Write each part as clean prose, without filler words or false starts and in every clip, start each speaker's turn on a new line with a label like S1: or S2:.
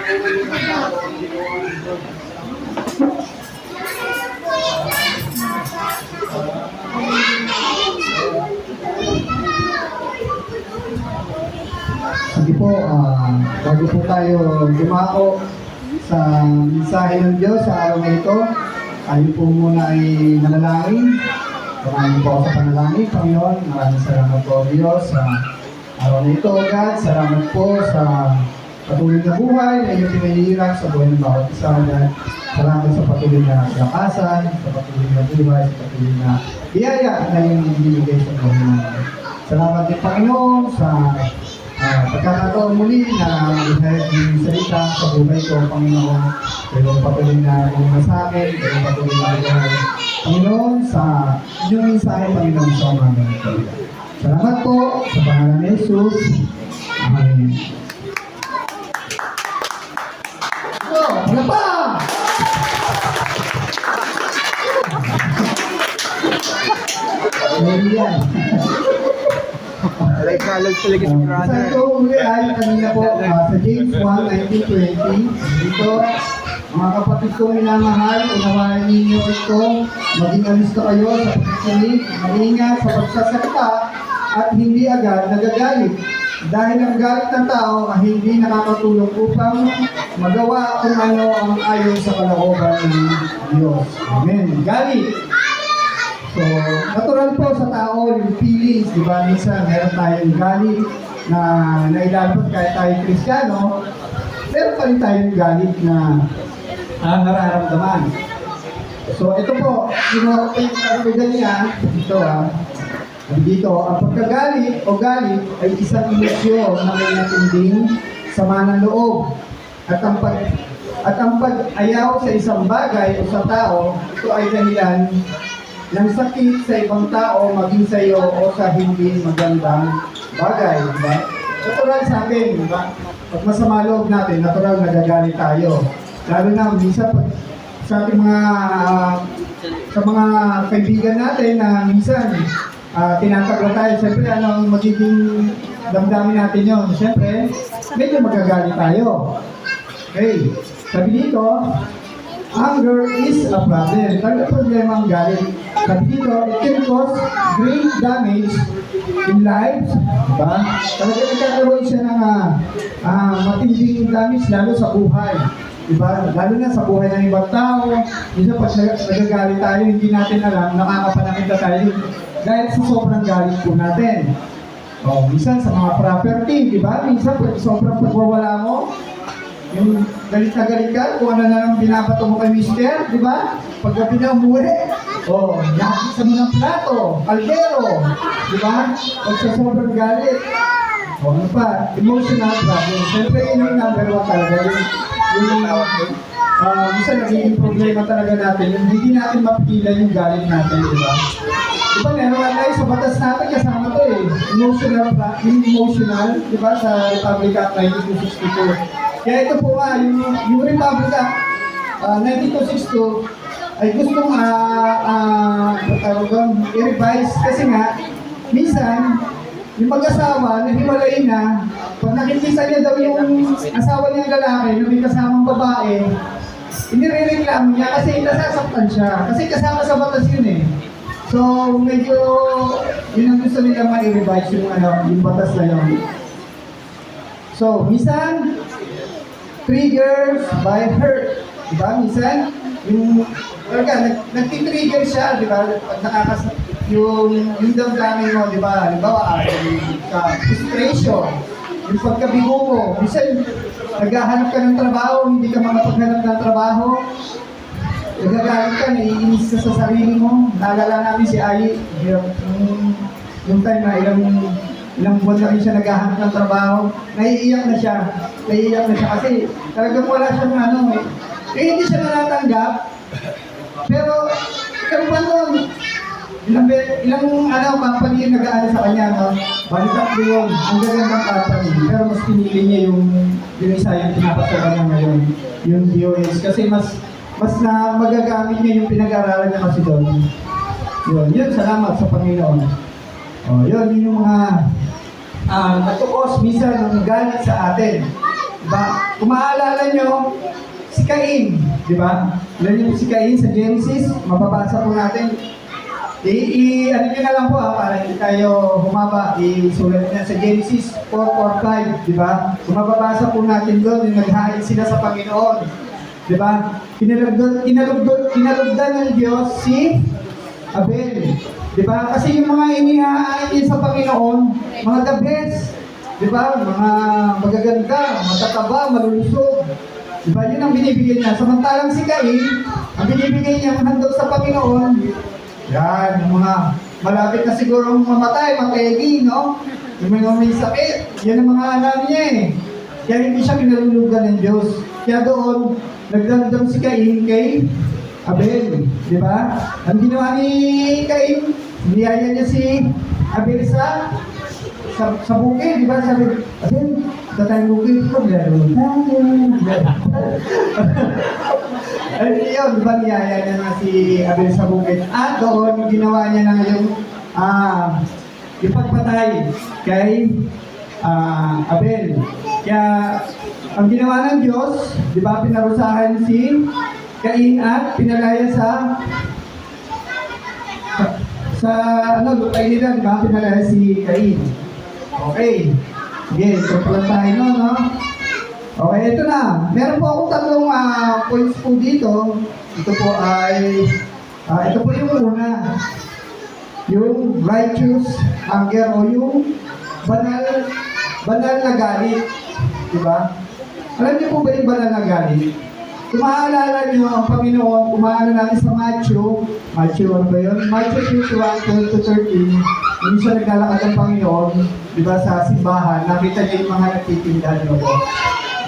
S1: Sige po, bago po tayo dumako sa mensahe ng Diyos sa araw na ito, tayo po muna ay manalangin. Maraming po ako sa panalangin, Panginoon. Maraming salamat po, Diyos, sa araw na ito, God. Salamat po sa patuloy na buhay na inyong pinahihirap sa buhay ng bawat isa, God. Salamat sa patuloy na lakasan, sa patuloy na buhay, sa patuloy na biyaya na yung binigay sa buhay namin. Salamat din, Panginoon, sa pagkakataon muli na ihayag yung salita sa buhay ko, Panginoon. Pero patuloy na mga sa akin, pero patuloy na buhay, Panginoon, sa inyong mensahe, Panginoon, sa umaga nito. Salamat po sa pangalan ni Jesus. Amen. So, wala pa! Amen.
S2: Kalag talaga si brother.
S1: Sa ito uli ay kanina po sa James 1:19-20. Dito, mga kapatid ko minamahal, unawain ninyo ito, maging alisto kayo sa pagkikinig, maingat sa pagsasalita at hindi agad nagagalit. Dahil ang galit ng tao ay hindi nakakatulong upang magawa kung ano ang ayon sa kalooban ng Diyos. Amen. Galit. So, natural po sa tao yung feelings, di ba? Minsan, meron tayong galit na nailalabas kahit tayo Kristiyano, meron pa rin tayong galit na nararamdaman. So, ito po, ginawa ko yung karamihan niya, dito, ang pagkagalit o galit ay isang emosyon na may natinding sama ng loob. At ang pag-ayaw sa isang bagay o sa tao, ito ay dahilan ng sakit sa ibang tao, maging sa iyo o sa hindi magandang bagay. Diba? Natural sa atin, diba? Pag masama loob natin, natural nagagalit tayo. Lalo na, minsan, sa ating sa mga kaibigan natin na minsan, tinatagla tayo. Siyempre, ano ang magiging damdamin natin yun? Siyempre, medyo magagalit tayo. Okay, sabi dito, anger is a problem. Talaga problema ang galit. Sabi dito, it can cause great damage in lives. Diba? Talaga nagkakaroon siya ng matinding damage lalo sa buhay. Diba? Lalo na sa buhay ng ibang tao. Minsan pag nagagalit tayo, hindi natin alam, nakakapanakit na tayo dahil sa sobrang galit po natin. O, minsan sa mga property, diba? Minsan pag sobrang pagwawala mo, yung galit na galit ka, kung ano na lang binabato mo kay mister, di ba? Pagka umuwi, nakakita mo ng plato, kaldero, di ba? Pag sa sobrang galit, ano pa, emotional problem. Siyempre, yun yung number one talaga. Minsan nagiging problema talaga natin, yung hindi natin mapigilan yung galit natin, di ba? Di ba, meron tayo sa batas natin, kasama to emotional, di ba, sa Republic Act 1962. Kaya ito po yung Republic Act 1962 ay gustong i-revise kasi nga, minsan, yung mag-asawa, naghiwalay na, pag nakikita niya daw yung asawa niyang lalaki na may kasamang babae, inirereklamo niya kasi nasasaktan siya. Kasi kasama sa batas yun eh. So, medyo, yun ang gusto nila ma-revise yung batas na yun. So, minsan, triggers by hurt. Diba? Minsan, yung nagtitrigger siya, diba? Yung damdamin mo, diba? Halimbawa, sa frustration, yung pagkabigo mo, minsan, naghahanap ka ng trabaho, hindi ka makapaghanap ng trabaho, nagagalit ka, naiinis ka sa sarili mo. Naalala namin si Ayi, yung time na ilang buwan na rin siya naghahanap ng trabaho, naiiyak na siya kasi talagang wala siyang hindi siya natatanggap, pero ikaw ba nun, ilang company yung nag-aano sa kanya, balitak ko yun, ang gagandang company, pero mas pinili niya yung isa yung pinapataga niya ngayon, yung DOS, kasi mas na magagamit niya yung pinag-aralan niya kasi doon. Yun, salamat sa Panginoon. Yun yung mga nagtukos minsan ng galit sa atin. Diba? Kung maaalala nyo, si Cain, di ba? Alam niyo po si Cain sa Genesis, mababasa po natin. Ano nyo na lang po para hindi tayo humaba, isulat niya sa Genesis 4:4-5, di ba? Kung mababasa po natin doon, yung naghain sila sa Panginoon, di ba? Kinalugdan ng Diyos si Abel, di ba? Kasi yung mga inihain niya sa Panginoon, mga the best, di ba? Mga magaganda, matataba, malulusog. Di ba? Yun ang binibigyan niya. Samantalang si Cain, ang binibigyan niya ang handog sa Panginoon, yan, yung mga malapit na siguro mamatay, mategi, no? Yung mga may sakit, yan ang mga alam niya eh. Kaya hindi siya pinalulugan ng Diyos. Kaya doon, nagdamdam si Cain kay Abel, di ba? Ang ginawa ni Cain, niyaya niya si Abel sa bukid, di ba? Sabi, Abel, sa tayong bukid, problema tayo. Ay, yun, di ba niyaya niya na si Abel sa bukid? At doon, ginawa niya na yung ipagpatay kay Abel. Kaya, ang ginawa ng Diyos, di ba, pinarusahan si Cain at pinalaya lupay nila, di ba, pinalaya si Cain. Okay. Sige, tutulan tayo no? Okay, ito na. Meron po akong tatlong points po dito. Ito po ay, ito po yung una. Yung righteous anger o yung banal na galit. Diba? Alam niyo po ba yung banal na galit? Kung maaalala niyo ang Panginoon, kumaano natin sa Matthew, ano ba yun? Matthew 21:12-13, hindi siya naglalakad ng Panginoon, di ba, sa simbahan, nakita niya yung mga nagtitinda, di ba po?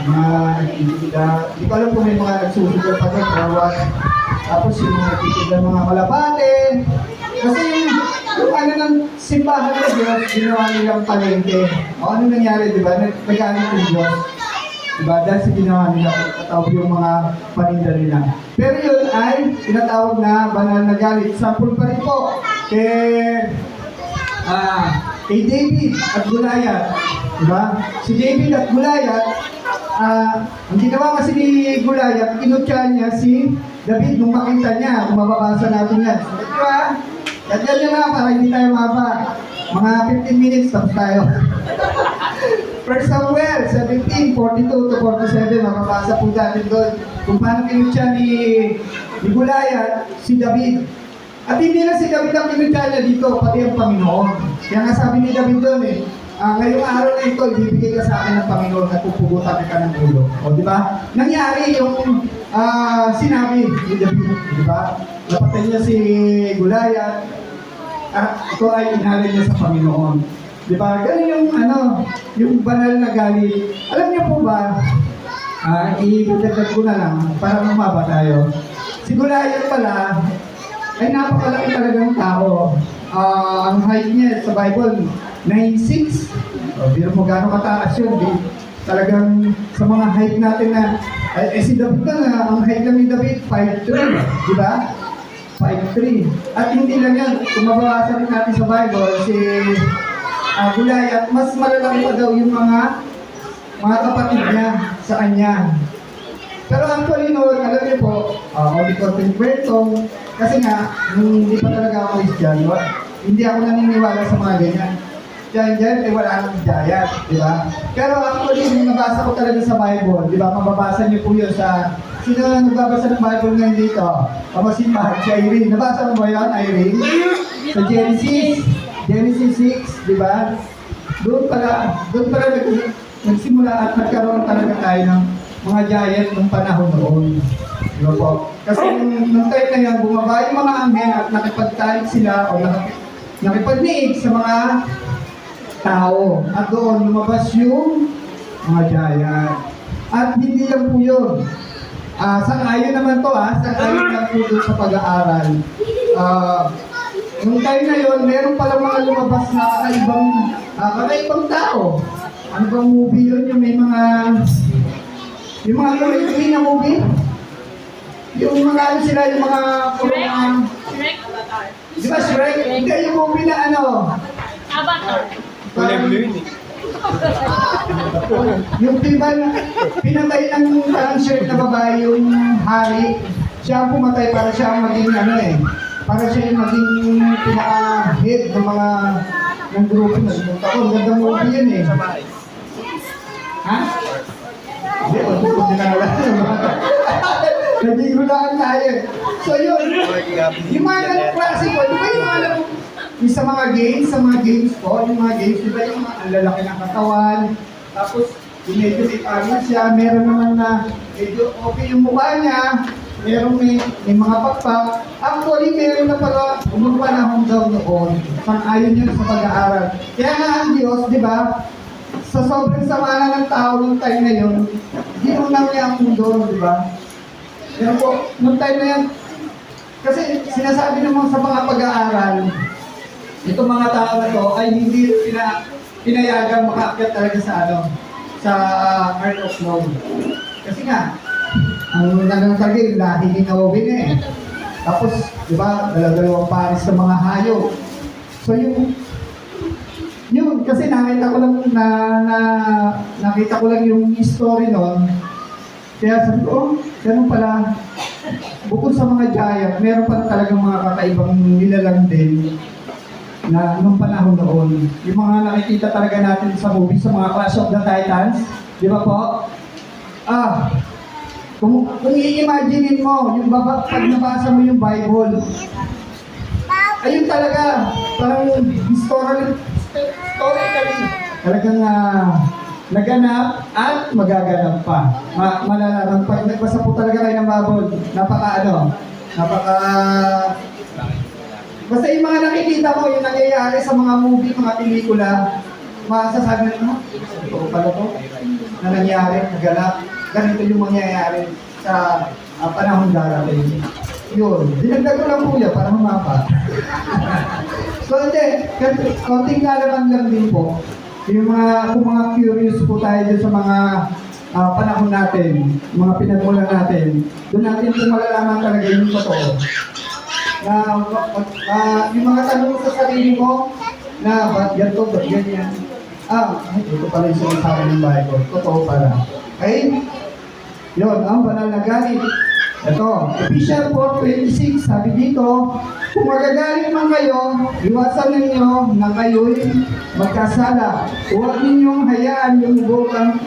S1: Mga nagtitinda, di ko alam kung may mga nagsusugal pa doon, bawat. Tapos yung mga nagtitinda, mga malabate. Kasi yung ano ng simbahan ng Diyos, ginawa nilang palengke. O ano nangyari, di ba? Nagalit yung Diyos. Diba? Dahil sa ginawa nila, tatawag yung mga paninda nila. Pero yun ay tinatawag na banal na galit. Sample pa rin po kay David at Goliath. Diba? Si David at Goliath, ang ginawa kasi ni Goliath, kinutya niya si David nung makita niya. Kung mababasa natin yan. Diba? Ganyan nyo na para hindi tayo mapa. Mga 15 minutes tapos tayo. 1 Samuel 17:42-47, makabasa po natin doon kung paano kinutya ni Goliath si David. At hindi na si David ang kinutya niya dito, pati ang Panginoon. Kaya nga sabi ni David doon ngayong araw na ito, ibibigay ka sa akin ng Panginoon at pupugutan ka ng ulo. O, di ba? Nangyari yung sinabi ni David, di ba? Napatay niya si Goliath at ito ay inalay niya sa Panginoon. Di ba? Ganun yung banal na galit. Alam niyo po ba, i-dagdag ko na lang para lumaba tayo. Si Goliath pala, ay napakalaki talagang tao. Ang height niya sa Bible, 9'6". Biro mo gano'ng kataas yun. Talagang sa mga height natin na, si David na, ang height lang ni David, 5'3". Di ba? 5'3". At hindi lang yan, kung mababasa rin natin sa Bible, si Goliath, mas malalaki pa daw yung mga kapatid niya sa kanya. Pero actually noon, alam niyo po, hindi ko kwento, kasi nga, hindi pa talaga ako Christian, hindi ako naniniwala sa mga ganyan. Diyan, ay wala nang giant, di ba? Pero actually, yung nabasa ko talaga sa Bible, di ba? Mababasa niyo po yun sa, sino nagbabasa ng Bible ngayon dito? Pamasimbahan, si Irene. Nabasa mo ba yun, Irene? Sa Genesis 6, di ba? Doon pala nagsimula at nagkaroon talaga tayo ng mga giant ng panahon noon. Di ba po? Kasi nung time na yan, bumaba yung mga anghel at nakipagtalik sila o nakipagniig sa mga tao. At doon lumabas yung mga giant. At hindi lang po yun. Sang-ayon naman to sang-ayon lang po doon sa pag-aaral. Nung time na yun, meron palang mga lumabas na kakaibang tao. Ano bang movie yun? Yung may mga Korean na movie? Yung mga ano sila, yung mga
S2: Shrek?
S1: Di ba Shrek? Hindi, yung movie na ano?
S2: Avatar.
S3: Kulay blue yun
S1: Yung pinatay ng parang shirt na babae yung hari, siya ang pumatay para siya ang maging para siya yung maging pinaka-head ng mga ng grupo na sinuta ko. Gandang movie yun eh. Ha? Hindi, hindi na wala. Nagigulaan tayo. So yun, yung mga ganong klase po, di ba yung mga yung sa mga games po, yung mga games, di ba yung mga ang lalaki ng katawan, tapos yung medyo ipangit siya, meron naman na medyo okay yung mukha niya, meron may mga pakpak. Actually, meron na pala umagpanahon daw noon, sang-ayon yun sa pag-aaral. Kaya nga ang Diyos, di ba, sa sobrang sama na ng tao nung time na yun, ginunaw niya ang mundo, di ba? Pero po, nung time na yan, kasi sinasabi naman sa mga pag-aaral, itong mga tao na to ay hindi pinayagang makaakyat talaga sa Art of Law. Kasi nga, ang nangang talaga yung lahi ni Naomi eh. Tapos, di ba, dalawang pares ng mga hayop. So yun, kasi nakita ko lang nakita ko lang yung story noon. Kaya sabi ko, ganun pala, bukod sa mga giant, meron pa talagang mga kakaibang nilalang din na nung panahon noon. Yung mga nakikita talaga natin sa movie, sa mga Clash of the Titans, di ba po? Kung i-imaginein mo, yung pag nabasa mo yung Bible, ayun talaga, parang historically, talagang naganap at magaganap pa. Malalaman pa. Nagbasa po talaga kayo ng Bible. Basta yung mga nakikita mo, yung nangyayari sa mga movie, mga pelikula, masasabi na, totoo pala to, na nangyayari, naganap, ganito yung mangyayari sa panahon darating. Yun, dinagdag ko lang po yan para humapa. So hindi, konting lalaman lang din po. Yung kung mga curious po tayo dun sa mga panahon natin, mga pinagmulan natin, doon natin po malalaman talaga yung totoo. Yung mga tanong sa sarili mo, na ba't ganito, ba't ganyan? Ito pala yung sinasabi ng Bible. Totoo pala. Okay? Yun, ang banal na galit. Ito, Ephesians 4:26, sabi dito, kung magagaling man kayo, iwasan ninyo na kayo'y magkasala. Huwag ninyong hayaan lumubugang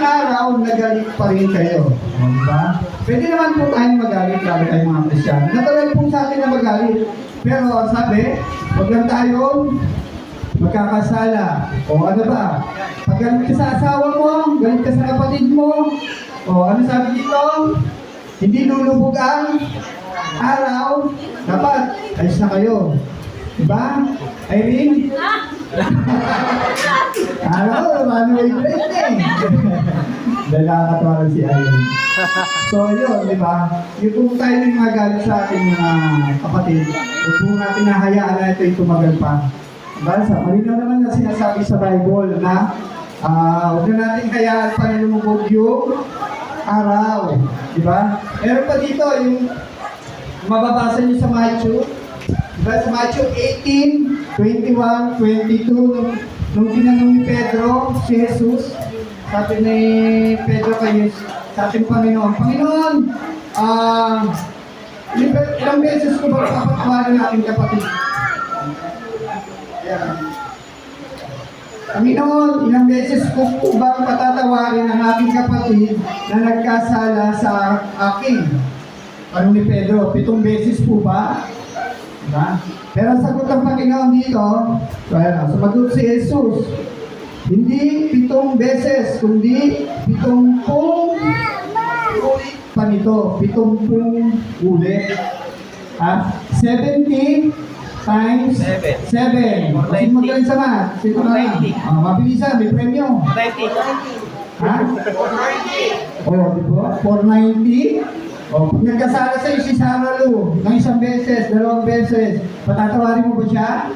S1: araw na galit pa rin kayo. Diba? Pwede naman po tayong magalit, lalo tayong mga Kristiyan. Natural po sa atin na magalit. Pero sabi, huwag lang tayong magkakasala. O ano ba? Pag galit ka sa asawa mo, galit ka sa kapatid mo, o ano sabi dito? Hindi lulubog ang araw, dapat ayos na kayo. Diba? Irene? Runway break eh. Dahil nakakatawa si Irene. So yun, diba? Yung kung tayo yung mga galit sa ating mga kapatid, kung natin nahayaan na ito'y tumagal pa. Diba? Malinaw naman na sinasabi sa Bible na huwag na natin hayaan pa na lumubog yung araw. Diba? Meron pa dito yung mababasa niyo sa Matthew. Diba? Sa Matthew 18, 21, 22, nung tinanong ni Pedro, si Jesus, sabi ni Pedro sa ating Panginoon, Panginoon, ilang beses ko ba kapatawarin ng aking kapatid? Panginoon, ilang beses ko po bang patatawarin ang aking kapatid na nagkasala sa akin? Ano ni Pedro? 7 beses po ba? Diba? Pero ang sagot ng Panginoon dito, sumagot si Jesus, hindi 7 beses, kundi 70 ulit pa nito. 70 ulit. 70 times 7. Sino magaling sa math? Sino na lang? Mabilisan, may premyo.
S3: 90.
S1: Ha? 490. Di ba? 490. Pag nagkasala sa'yo si Sarah Lou, ng 1 beses, 2 beses, patatawarin mo ba siya?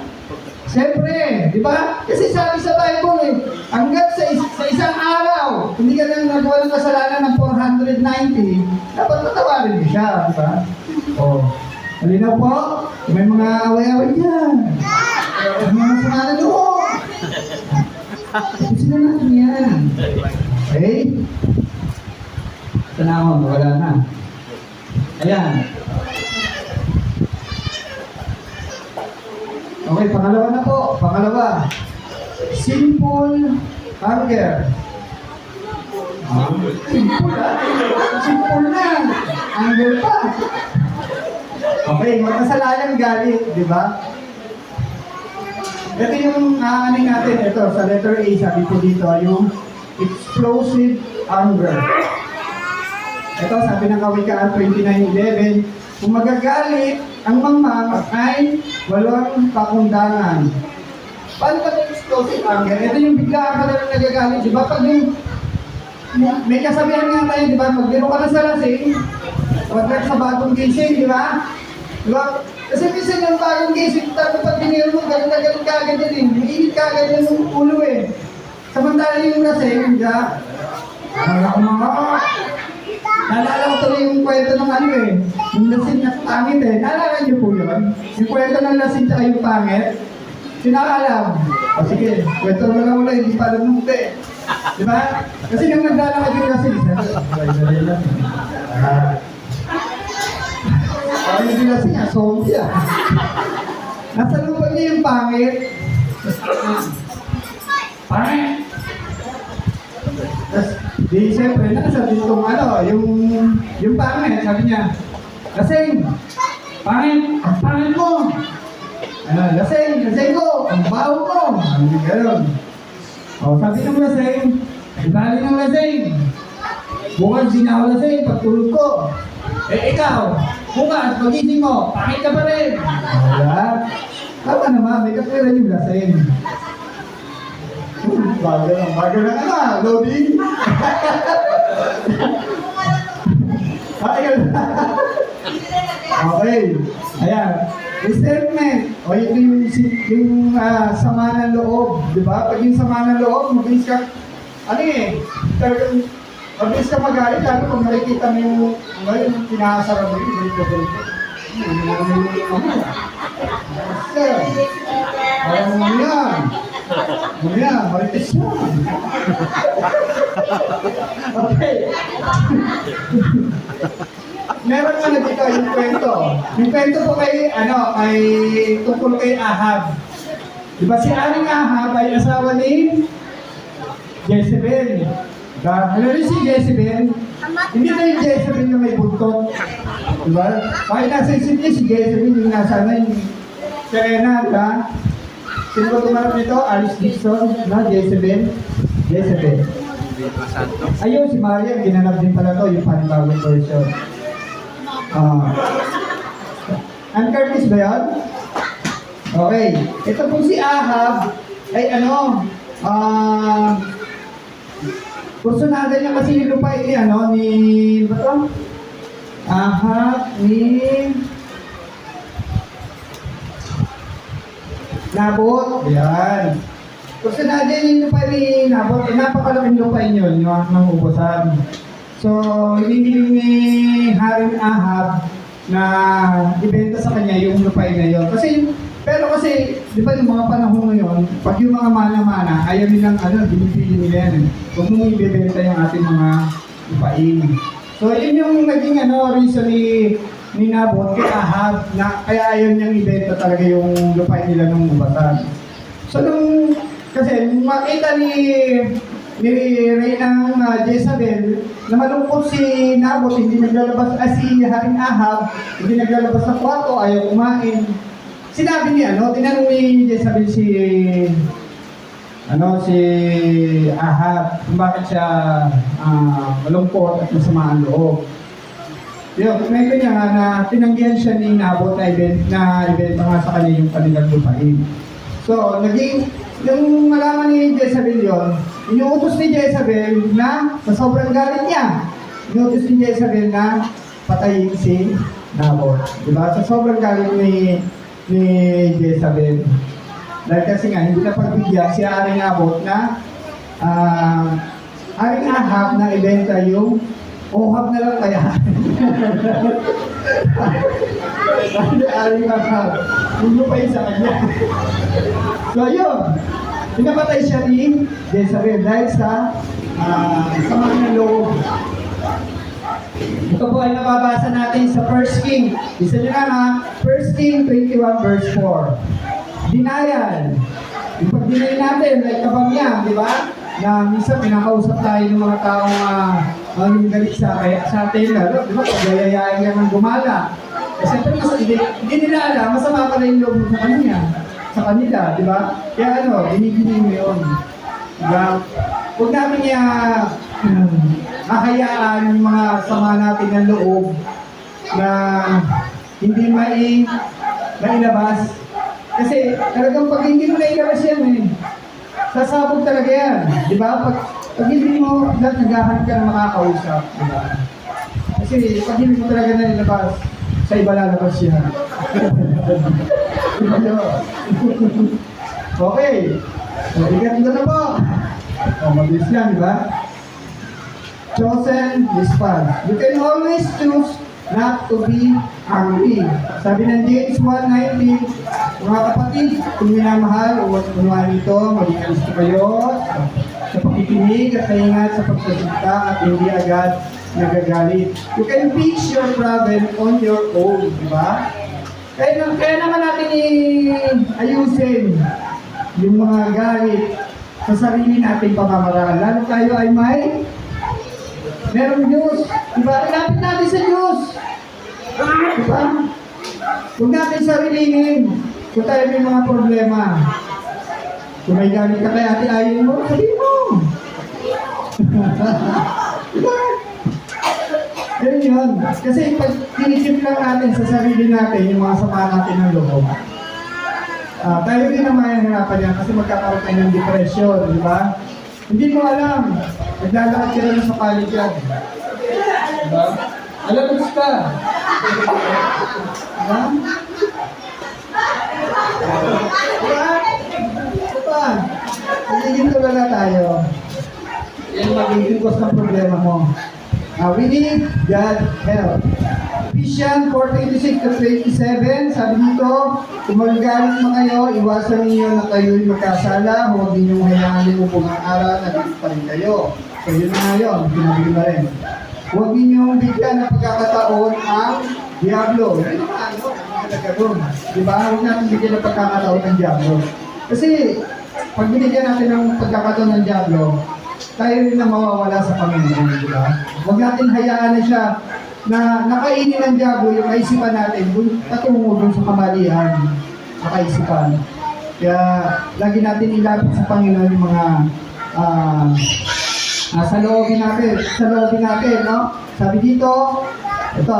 S1: Siyempre, di ba? Kasi sabi sa Bible hanggat sa isang araw, hindi ka lang nagawa ng kasalanan ng 490, dapat patawarin mo siya, di ba? Malinaw po, may mga away-away dyan. Mga masama na loob. Tapusin na natin yan. Okay? Sana ako, wala na. Ayan. Okay, pangalawa na po. Pangalawa. Simple hunger. Simple ha? Simple na. Hunger pa. Okay, magkasalanan galit, di ba? Ito yung aaning natin. Ito, sa letter A, sabi po dito, yung explosive anger. Ito, sabi ng Kawikaan 29:11, kung magagalit ang mangmang ay walang pakundangan. Paano ba yung explosive anger? Ito yung biglaan ka na lang nagagalit, di ba? Pag yung, may kasabihan nga tayo, di ba? Magbiro ka na sa lasing, pag sa bagong gising, di ba? Di ba? Kasi minsan yung bagong gising, tapos pag biniro mo, galit na galit ka agad yun eh. Mainit ka agad yung ulo eh. Samantala yung lasing, di ba? Naalala ko tuloy yung kwento ng ano eh. Yung lasing na pangit eh. Naalala niyo po yun? Yung kwento ng lasing tsaka yung pangit. Sinakalam. O sige, kwento mo lang ulit, hindi pa alam nung te. Di ba? Kasi nung naglalakad yung lasing, parang yung lasing ah, zombie ah. Nasa lupag niya yung pangit. Pangit! Tapos, di siyempre, nakasabi itong ano, yung pangit, sabi niya, lasing! Pangit! Ang pangit mo! Ano, lasing ko! Ang baho ko! Ano gano'n? O, sabi ng lasing, ibali ng lasing! Bukas di na ako lasing, pagtulog ko. Eh, ikaw, bukas, pagising mo, pangit ka pa rin! Wala. Tama naman, may katwiran yung lasing. Bago lang ano, loading. Ayun. Okay. Ayan. Statement. O ito yung sama ng loob. Diba? Pag yung sama ng loob, mabilis ka, ano eh, talagang, mabilis ka magalit, lalo pag nakikita mo yung pinakasarap mo yung galit. Ayan mo yan. Mamaya, marites na. Okay. Meron nga na dito yung kwento. Yung kwento po kay tungkol kay Ahab. Diba si Aring Ahab ay asawa ni Jezebel. Ano rin si Jezebel? Hindi na yung Jezebel na may buntot. Diba? Kahit nasa isip niya si Jezebel yung nasa na yung Serena, diba? Sino ba tumarap nito? Alice Dixon, na Jezebel. Ayun, si Maria, ginanap din pala to, yung panibagong version. Ann Curtis ba yun? Okay. Ito po si Ahab, ay personada niya kasi yung lupa ni, ba to? Ahab, ni Nabot. Yan. Kasi na din yung lupa ni Nabot, napakalaking lupa yun, yung ubusan. So, hinihiling ni Haring Ahab na ibenta sa kanya yung lupa na yun. Pero kasi, di ba yung mga panahon ngayon, pag yung mga mana-mana, ayaw nilang binibili nila yan. Huwag mong ibibenta yung ating mga lupain. So, yun yung naging reason ni Nabot kay Ahab na kaya ayaw niyang ibenta talaga yung lupain nila nung ubasan. So, kasi makita ni Reynang Jezebel na malungkot si Nabot, hindi naglalabas, si Haring Ahab, hindi naglalabas sa kwarto, ayaw kumain. Sinabi niya, tinanong ni Jezebel si Ahab kung bakit siya malungkot at masama ang loob. Yun, kwento niya nga na tinanggihan siya ni Nabot na ibenta nga sa kanya yung kanilang lupain. So, yung malaman ni Jezebel yun, inuutos ni Jezebel na sa sobrang galit niya, inuutos ni Jezebel na patayin si Nabot. Diba? Sa sobrang galit ni Jezebel. Dahil kasi nga, hindi na pagbigyan si Aring Nabot na Aring Ahab na ibenta yung Ohab na lang kaya. Aring Ahab. Yung lupay sa kanya. So, yun. Pinapatay siya ni Jezebel dahil sa sama ng loob. Ito po ay nababasa natin sa 1 King. Isa nyo na nga, 1 King 21 verse 4. Denial. Yung pag-deny natin, like kabangya, di ba? Na minsan pinakausap tayo ng mga taong yung galit sa atin, lalo, di ba? Pag-yayayain lang ng gumala. Kasi hindi nila alam, masama pala yung loob mo sa kanila, di ba? Kaya binibigay mo yun. Diba? Huwag namin hahayaan yung mga sama natin ng loob na hindi mailabas. Kasi talagang pag hindi mo nailabas yan sasabog talaga yan. Di ba? Pag hindi mo naghahanap ka na makakausap. Di ba? Kasi pag hindi mo talaga nailabas, sa iba lalabas yan. Okay. So, ikat ko na po. Mabilis lang, di ba? Chosen response. You can always choose not to be angry. Sabi ng James 1:19, mga kapatid, kung minamahal o kunwari ito, maging gusto kayo sa pakikinig at kaingat sa pagsasalita at hindi agad nagagalit. You can fix your problem on your own, di ba? Kaya naman natin ayusin yung mga galit sa sarili nating pamamaraan. Lalo tayo ay merong Diyos. Diba? Ilapit natin sa Diyos. Diba? Huwag natin sarilinin kung tayo may mga problema. Kung may galit ka kay ate ayin mo, sabihin mo. Diba? Yun yun. Kasi pag tinisip lang natin sa sarili natin yung mga sama natin ng loob, tayo din ang mahihirapan yan kasi magkakaroon tayo ng depression, di ba? Hindi mo alam. Naglalakad ka lang sa college yan. Diba? Alam mo ka. Diba? Diba? Diba? Magiging tulala tayo. Yan magiging cause ng problema mo. We need God's help. Ephesians 4:26-27, sabi dito, kung magagalit mo kayo, iwasan niyo na kayo'y magkasala, huwag ninyong hayaan yung upong araw na dito pa rin kayo. So yun na yun, pinabili na rin. Huwag ninyong bigyan ng pagkakataon ang Diablo. Yun naman, talaga doon. Diba? Huwag natin bigyan ng pagkakataon ng Diablo. Kasi, pag binigyan natin ng pagkakataon ng Diablo, tayo rin na mawawala sa Panginoon, di ba? Huwag natin hayaan na siya na nakainin ng Diablo yung kaisipan natin patungo dun sa kamalian sa kaisipan. Kaya lagi natin ilapit sa Panginoon yung mga sa loobin natin, no? Sabi dito, ito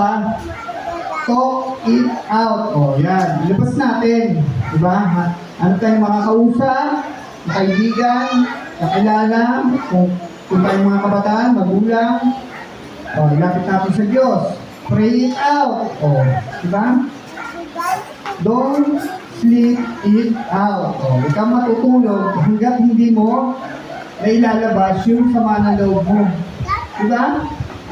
S1: talk it out. O, yan. Ilabas natin. Diba? Ano tayong makakausap, kaibigan, kakilala, kung tayong mga kabataan, magulang, ilapit natin sa Diyos. Pray it out. Diba? Don't sleep it out. Huwag kang matutulog hanggat hindi mo nailalabas yung sama ng loob mo. Diba?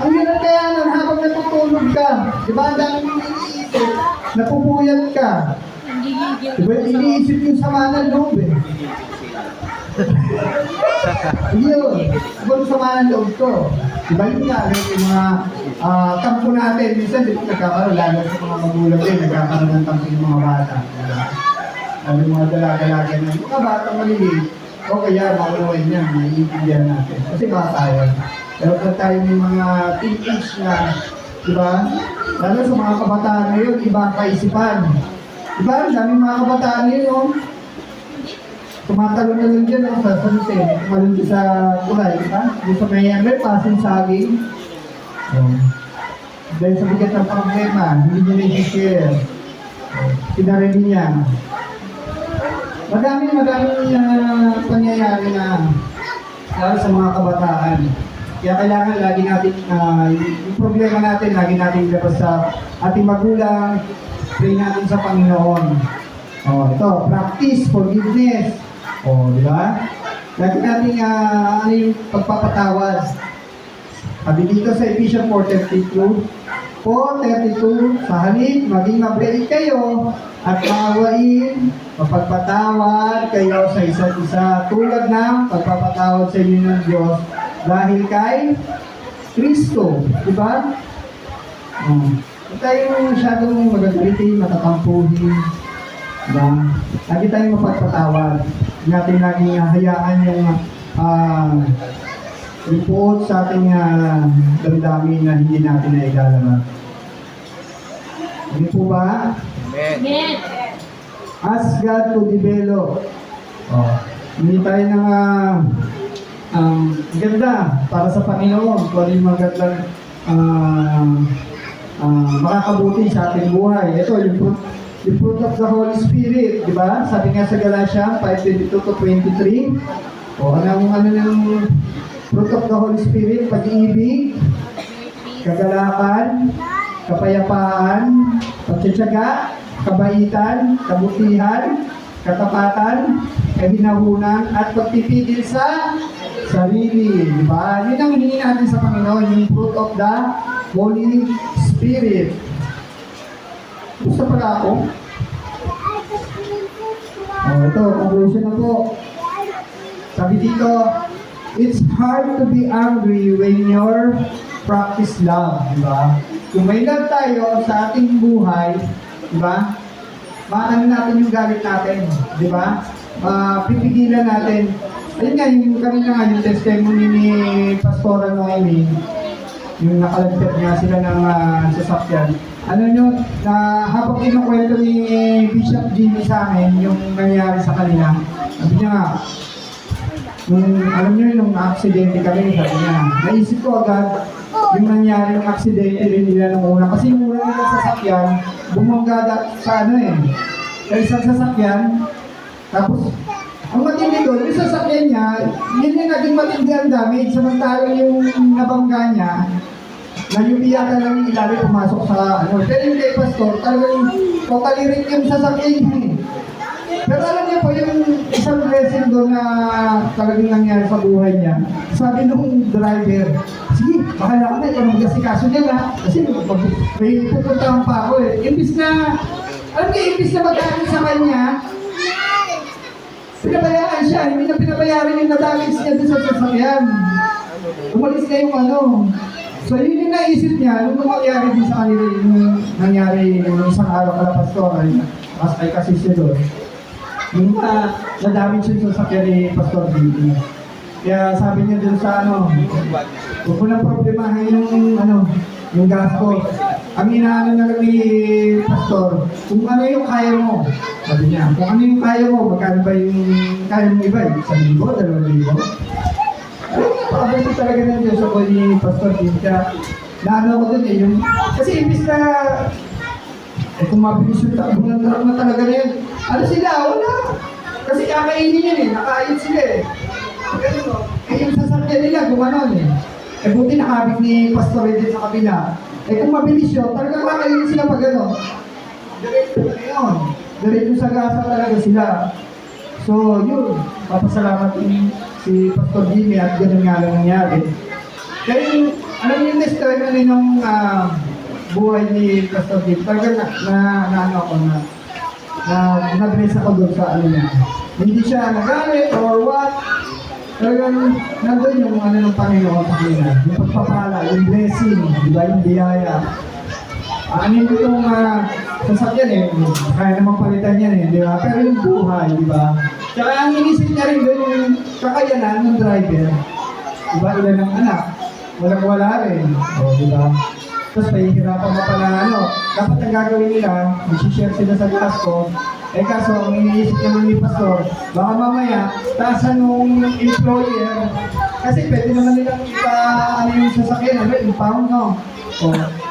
S1: Ang hirap kaya nun, habang natutulog ka, diba? Ang dami mong iniisip, napupuyat ka. Diba? Iniisip yung sama ng loob Yun. Kung sama ng loob ko. Diba yun nga, yung mga kampo natin, minsan dito nagkakaroon, lalo sa mga magulang din, nagkakaroon ng kampo yung mga bata. Diba? Yung mga dalaga-dalaga na, mga bata maliliit, o kaya makuloy niya, naiintindihan natin. Kasi bata yun. Pero pag tayo may mga teenage na, diba? Lalo sa mga kabataan ngayon, iba ang kaisipan. Diba? Ang daming mga kabataan ngayon, tumatalo na lang dyan, sa sunset, tumalun dyan sa kulay, diba? Dito sa may pasin saging. Dahil sa bigat ng problema, hindi niya na-share. Pinarili niya. Madaming pangyayari na lalo sa mga kabataan. Kaya kailangan lagi natin, yung problema natin, lagi natin ilabas sa ating magulang, pray natin sa Panginoon. Ito, practice forgiveness. Di ba? Lagi natin yung pagpapatawad. Sabi dito sa Ephesians 4:32, sa halip, maging mabait kayo at maawain, mapagpatawad kayo sa isa't isa tulad ng pagpapatawad sa inyo ng Diyos dahil kay Kristo. Diba? Huwag tayong masyadong magagalitin, matatampuhin. Diba? Lagi tayong mapagpatawad. Hindi natin laging hayaan yung report sa ating damdamin na hindi natin nailalabas. Hindi po ba?
S2: Amen.
S1: Ask God to develop. Hindi tayo ng ganda para sa Panginoon. Kung ano yung magandang makakabuti sa ating buhay. Ito, yung fruit of the Holy Spirit. Diba? Sabi nga sa Galatia 5:22-23. Ano yung fruit of the Holy Spirit? Pag-ibig, kagalakan, kapayapaan, pagtsatsaga, kabaitan, kabutihan, katapatan, kahinahunan, at pagpipigil sa sarili. Diba? Yun ang hingin natin sa Panginoon, yung fruit of the Holy Spirit. Gusto pala ako? Ito, conclusion na po. Sabi dito, it's hard to be angry when you're practice love, di ba? Kung may love tayo sa ating buhay, di ba? Maano natin yung galit natin, di ba? Pipigilan natin. Ayun nga, yung kanina nga, yung testimony ni Pastora Noemi, yung nakalagpit nga sila ng sasakyan. Ano nyo, na habang kinukwento ni Bishop Jimmy sa amin, yung nangyari sa kanila, sabi niya nga, alam nyo nung na-aksidente kami, sabi niya, naisip ko agad yung nangyari ng aksidente rin nila nung una. Kasi yung una nila sasakyan, bumangga sa sa isang sasakyan, tapos, ang matindi doon, yung sasakyan niya, yun yung naging matindi ang damage, samantalang yung nabangga niya, na yung iyata lang yung ilalim pumasok sa Pero yung kay Pastor, talagang totally rin yung sasakyan niya. Pero alam niyo po, yung isang blessing doon na talagang nangyari sa buhay niya, sabi nung driver, sige, bahala ka na, ikaw mag-asikaso niya na. Kasi may pupuntahan pa ako Imbis na, alam niyo, imbis na mag-aaral sa kanya, pinabayaan siya, hindi na pinabayaran yung nadamage niya doon sa sasakyan. Umalis na yung So yun yung naisip niya, nung nangyari din sa kanila, yung nangyari yung isang araw kala Pastor, mas ay kasi siya doon. Yung nadamage yung sasakyan ni Pastor Billy. Kaya sabi niya dun sa huwag mo nang problemahin yung gastos. Ang inaano na lang ni Pastor, kung ano yung kaya mo. Sabi niya, kung ano yung kaya mo, magkano ba yung kaya mo iba? 1,000, 2,000? Napakabay ko talaga ng Diyos ako ni Pastor Billy. Kaya naano ko dun kasi imbis na kung mabilis yung takbungan na talaga na yun. Ano sila? Wala. Kasi kakainin yun nakain sila yung sasakyan nila gumanon buti nakabit ni Pastor din sa kabila. Kung mabilis yun, talagang kakainin sila pag diretso sa gasa talaga sila. So yun, papasalamat din si Pastor Jimmy at ganun nga lang nangyari. Kaya yung, alam niyo yung testimony nung buhay ni Pastor Jimmy, talagang na-bless ako doon sa niya. Hindi siya nagalit or what. Talagang nandun yung ng Panginoon sa kanila. Yung pagpapala, yung blessing, di ba, yung biyaya. Anin ko itong sasakyan kaya naman palitan yan di ba? Pero yung buhay, di ba? Tsaka ang inisip niya rin doon yung kakayanan ng driver. Di ba, ilan ng anak? Walang-wala rin. Di ba? Tapos pahihirapan pa pala dapat ang gagawin nila, mag-share sila sa gasto. Kaso ang iniisip naman ni Pastor, baka mamaya, taasan nung employer, kasi pwede naman nilang yung sasakyan, impound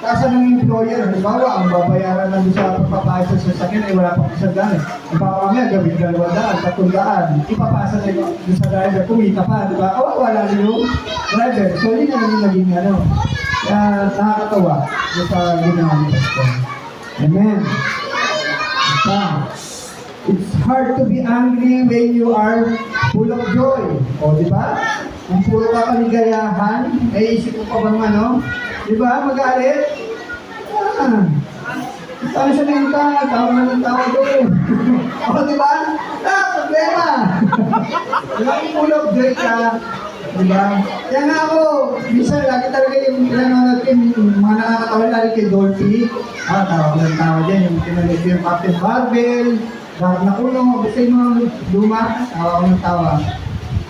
S1: taasan ng employer, halimbawa, ang babayaran lang sa pagpapayos sa sasakyan ay wala pang isang daan. Baka mamaya, gawin 200, 300, ipapasa na yung sa driver, kumita pa, di ba? Wala rin yung driver. So, yun na lang naging kaya nakakatawa sa ginawa ni Pastor. Amen. It's hard to be angry when you are full of joy. Di ba? Kung puro ka kaligayahan, isip ko pa bang di ba? Magalit? Sabi sa mental, tawag na ng tao doon. O, di ba? Problema. Walang full of joy ka. Di ba? Kaya nga ako, minsan lagi talaga yung pinanonood ko, yung mga nakakatawa lagi kay Dolphy. Tawag ng tao dyan, yung pinanood ko yung Captain Barbell, Dark na Kuno, basta yung mga luma, tawag ng tawa.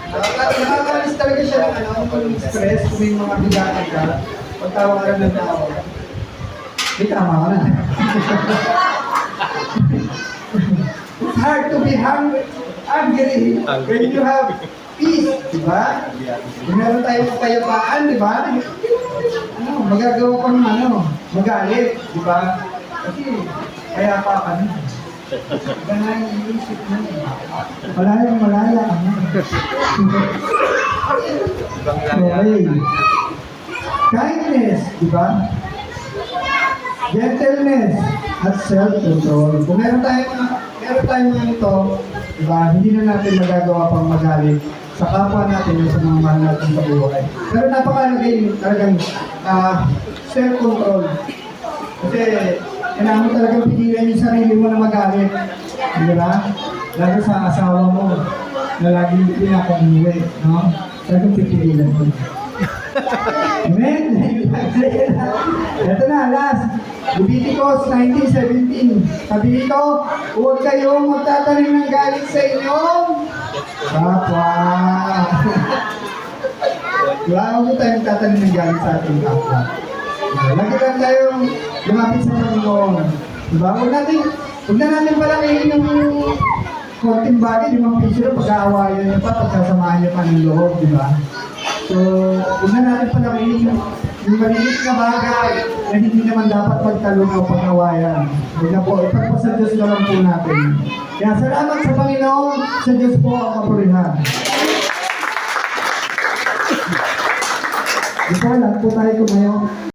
S1: Nakakalis talaga siya ng yung stress, kung may mga bigatan ka, pagtawa ka lang ng tao. Tama ka na. It's hard to be angry when you have peace, di ba? Kung meron tayong kapayapaan, di ba? Magagawa ka ng magalit, di ba? Kasi kaya pa ka na. Iba na yung isip mo. Malaya ka na. Okay. Kindness, di ba? Gentleness at self-control. Kung meron tayong ito, diba, hindi na natin magagawa pang magalit sa kapwa natin o sa mga mahal natin sa buhay. Pero napakalagay talagang self-control. Kasi kailangan mo talagang pigilan yung sarili mo na magalit. Diba? Lalo sa asawa mo na laging pinakumuwi. No? Talagang pigilan mo. Amen? Ito na, last. Leviticus 19:17. Sabi dito, huwag kayong magtatanim ng galit sa inyong kapwa. Huwag mo tayong magtatanim ng galit sa ating kapwa. Lagi lang tayong lumapit sa Panginoon. Diba? Huwag na natin palakihin yung konting bagay, yung mga piso na pag-aawayan nyo pa, pagsasamahan nyo pa ng loob, diba? So, huwag na natin palakihin yung maliit na bagay na hindi naman dapat magtalong o pag-awayan. Huwag na po, ipagpasa Diyos na lang po natin. Kaya salamat sa Panginoon, sa Diyos po ang kapurihan. Ito, lahat po tayo kumayo.